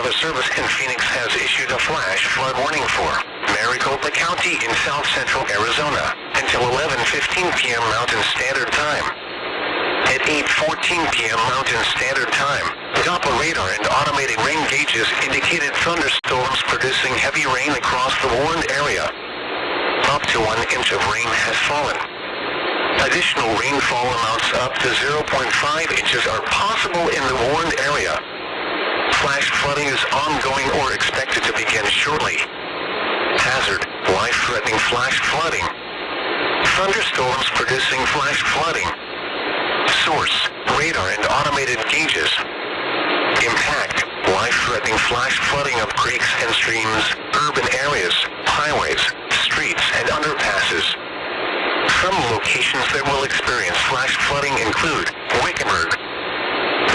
Weather Service in Phoenix has issued a flash flood warning for Maricopa County in south central Arizona until 11:15 p.m. Mountain Standard Time. At 8:14 p.m. Mountain Standard Time, Doppler radar and automated rain gauges indicated thunderstorms producing heavy rain across the warned area. Up to 1 inch of rain has fallen. Additional rainfall amounts up to 0.5 inches are possible in the warned area. Flash flooding is ongoing or expected to begin shortly. Hazard, life-threatening flash flooding. Thunderstorms producing flash flooding. Source, radar and automated gauges. Impact, life-threatening flash flooding of creeks and streams, urban areas, highways, streets, and underpasses. Some locations that will experience flash flooding include Wickenburg.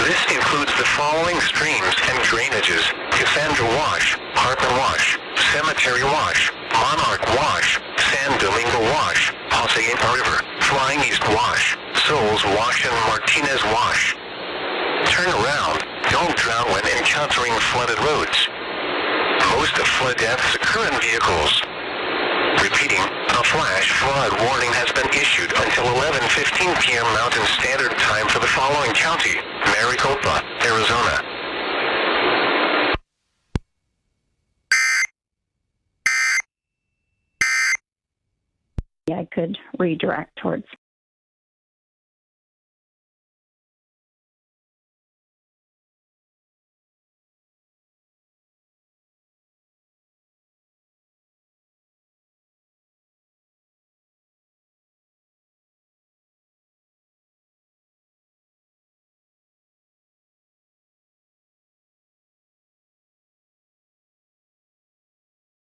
This includes the following streams and drainages: Cassandra Wash, Harper Wash, Cemetery Wash, Monarch Wash, San Domingo Wash, Hacienda River, Flying East Wash, Souls Wash, and Martinez Wash. Turn around. Don't drown when encountering flooded roads. Most of flood deaths occur in vehicles. Repeating, a flash flood warning has been issued until 11:15 p.m. Mountain Standard Time for the following county: Maricopa, Arizona. I could redirect towards